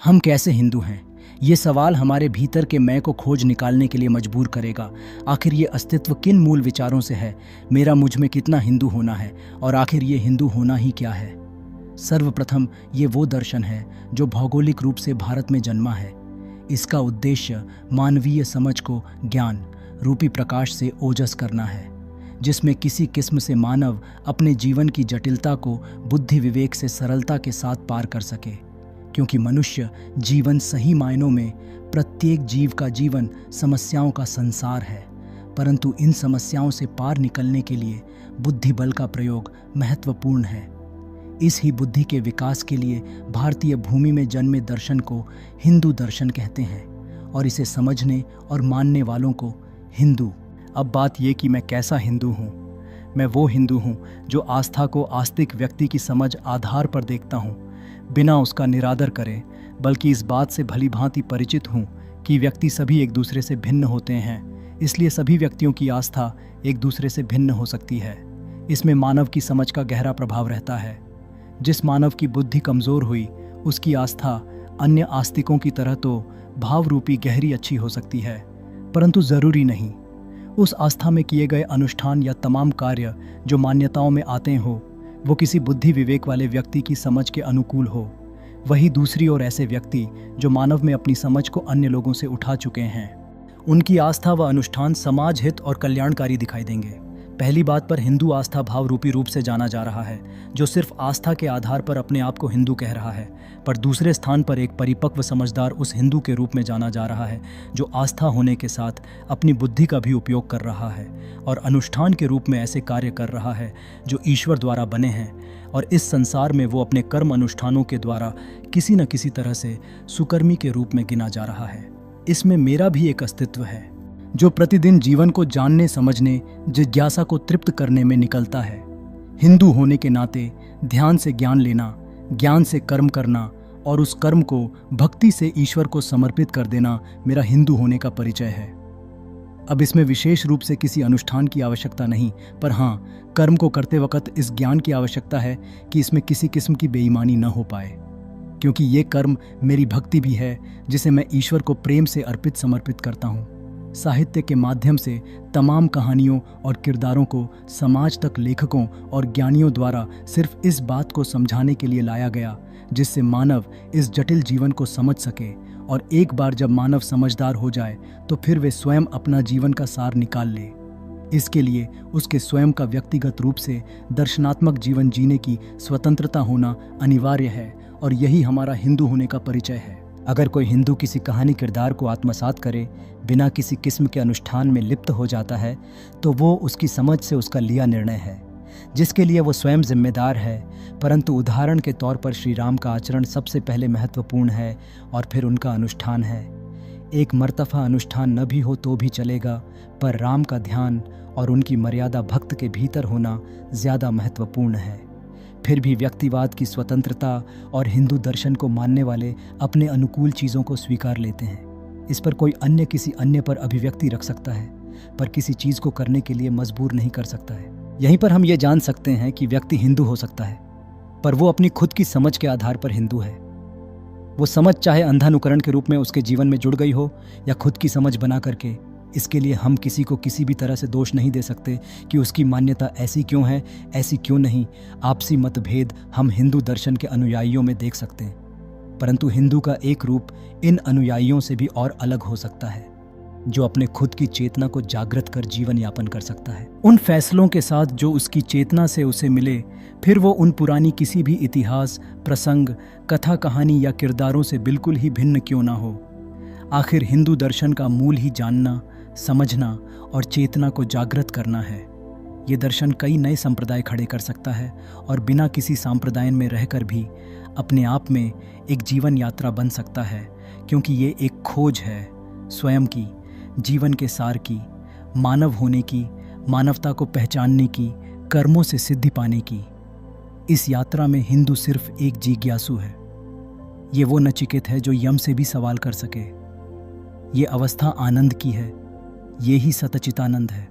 हम कैसे हिंदू हैं? ये सवाल हमारे भीतर के मैं को खोज निकालने के लिए मजबूर करेगा। आखिर ये अस्तित्व किन मूल विचारों से है? मेरा मुझ में कितना हिंदू होना है? और आखिर ये हिंदू होना ही क्या है? सर्वप्रथम ये वो दर्शन है जो भौगोलिक रूप से भारत में जन्मा है। इसका उद्देश्य मानवीय समझ को ज्ञान रूपी प्रकाश से ओजस करना है, जिसमें किसी किस्म से मानव अपने जीवन की जटिलता को बुद्धि विवेक से सरलता के साथ पार कर सके। क्योंकि मनुष्य जीवन सही मायनों में प्रत्येक जीव का जीवन समस्याओं का संसार है, परंतु इन समस्याओं से पार निकलने के लिए बुद्धि बल का प्रयोग महत्वपूर्ण है। इस ही बुद्धि के विकास के लिए भारतीय भूमि में जन्मे दर्शन को हिंदू दर्शन कहते हैं और इसे समझने और मानने वालों को हिंदू। अब बात ये कि मैं कैसा हिंदू हूँ। मैं वो हिंदू हूँ जो आस्था को आस्तिक व्यक्ति की समझ आधार पर देखता हूँ, बिना उसका निरादर करे, बल्कि इस बात से भली भांति परिचित हूँ कि व्यक्ति सभी एक दूसरे से भिन्न होते हैं, इसलिए सभी व्यक्तियों की आस्था एक दूसरे से भिन्न हो सकती है। इसमें मानव की समझ का गहरा प्रभाव रहता है। जिस मानव की बुद्धि कमज़ोर हुई, उसकी आस्था अन्य आस्तिकों की तरह तो भाव रूपी गहरी अच्छी हो सकती है, परंतु ज़रूरी नहीं। उस आस्था में किए गए अनुष्ठान या तमाम कार्य जो मान्यताओं में आते हो, वो किसी बुद्धि विवेक वाले व्यक्ति की समझ के अनुकूल हो। वही दूसरी ओर ऐसे व्यक्ति जो मानव में अपनी समझ को अन्य लोगों से उठा चुके हैं, उनकी आस्था व अनुष्ठान समाज हित और कल्याणकारी दिखाई देंगे। पहली बात पर हिंदू आस्था भाव रूपी रूप से जाना जा रहा है, जो सिर्फ आस्था के आधार पर अपने आप को हिंदू कह रहा है। पर दूसरे स्थान पर एक परिपक्व समझदार उस हिंदू के रूप में जाना जा रहा है जो आस्था होने के साथ अपनी बुद्धि का भी उपयोग कर रहा है और अनुष्ठान के रूप में ऐसे कार्य कर रहा है जो ईश्वर द्वारा बने हैं, और इस संसार में वो अपने कर्म अनुष्ठानों के द्वारा किसी न किसी तरह से सुकर्मी के रूप में गिना जा रहा है। इसमें मेरा भी एक अस्तित्व है जो प्रतिदिन जीवन को जानने समझने जिज्ञासा को तृप्त करने में निकलता है। हिंदू होने के नाते ध्यान से ज्ञान लेना, ज्ञान से कर्म करना और उस कर्म को भक्ति से ईश्वर को समर्पित कर देना मेरा हिंदू होने का परिचय है। अब इसमें विशेष रूप से किसी अनुष्ठान की आवश्यकता नहीं, पर हाँ, कर्म को करते वक्त इस ज्ञान की आवश्यकता है कि इसमें किसी किस्म की बेईमानी न हो पाए, क्योंकि ये कर्म मेरी भक्ति भी है जिसे मैं ईश्वर को प्रेम से अर्पित समर्पित करता हूँ। साहित्य के माध्यम से तमाम कहानियों और किरदारों को समाज तक लेखकों और ज्ञानियों द्वारा सिर्फ इस बात को समझाने के लिए लाया गया जिससे मानव इस जटिल जीवन को समझ सके, और एक बार जब मानव समझदार हो जाए तो फिर वे स्वयं अपना जीवन का सार निकाल ले। इसके लिए उसके स्वयं का व्यक्तिगत रूप से दर्शनात्मक जीवन जीने की स्वतंत्रता होना अनिवार्य है, और यही हमारा हिंदू होने का परिचय है। अगर कोई हिंदू किसी कहानी किरदार को आत्मसात करे, बिना किसी किस्म के अनुष्ठान में लिप्त हो जाता है, तो वो उसकी समझ से उसका लिया निर्णय है जिसके लिए वो स्वयं जिम्मेदार है। परंतु उदाहरण के तौर पर श्री राम का आचरण सबसे पहले महत्वपूर्ण है और फिर उनका अनुष्ठान है। एक मर्तफा अनुष्ठान न भी हो तो भी चलेगा, पर राम का ध्यान और उनकी मर्यादा भक्त के भीतर होना ज़्यादा महत्वपूर्ण है। फिर भी व्यक्तिवाद की स्वतंत्रता और हिंदू दर्शन को मानने वाले अपने अनुकूल चीज़ों को स्वीकार लेते हैं। इस पर कोई अन्य किसी अन्य पर अभिव्यक्ति रख सकता है, पर किसी चीज़ को करने के लिए मजबूर नहीं कर सकता है। यहीं पर हम ये जान सकते हैं कि व्यक्ति हिंदू हो सकता है, पर वो अपनी खुद की समझ के आधार पर हिंदू है। वो समझ चाहे अंधानुकरण के रूप में उसके जीवन में जुड़ गई हो या खुद की समझ बना करके, इसके लिए हम किसी को किसी भी तरह से दोष नहीं दे सकते कि उसकी मान्यता ऐसी क्यों है, ऐसी क्यों नहीं। आपसी मतभेद हम हिंदू दर्शन के अनुयायियों में देख सकते हैं, परंतु हिंदू का एक रूप इन अनुयायियों से भी और अलग हो सकता है, जो अपने खुद की चेतना को जागृत कर जीवन यापन कर सकता है उन फैसलों के साथ जो उसकी चेतना से उसे मिले। फिर वो उन पुरानी किसी भी इतिहास, प्रसंग, कथा कहानी या किरदारों से बिल्कुल ही भिन्न क्यों ना हो। आखिर हिंदू दर्शन का मूल ही जानना, समझना और चेतना को जागृत करना है। ये दर्शन कई नए संप्रदाय खड़े कर सकता है और बिना किसी सांप्रदाय में रहकर भी अपने आप में एक जीवन यात्रा बन सकता है, क्योंकि ये एक खोज है स्वयं की, जीवन के सार की, मानव होने की, मानवता को पहचानने की, कर्मों से सिद्धि पाने की। इस यात्रा में हिंदू सिर्फ एक जिज्ञासु है। ये वो नचिकेत है जो यम से भी सवाल कर सके। ये अवस्था आनंद की है, ये ही सतचितानंद है।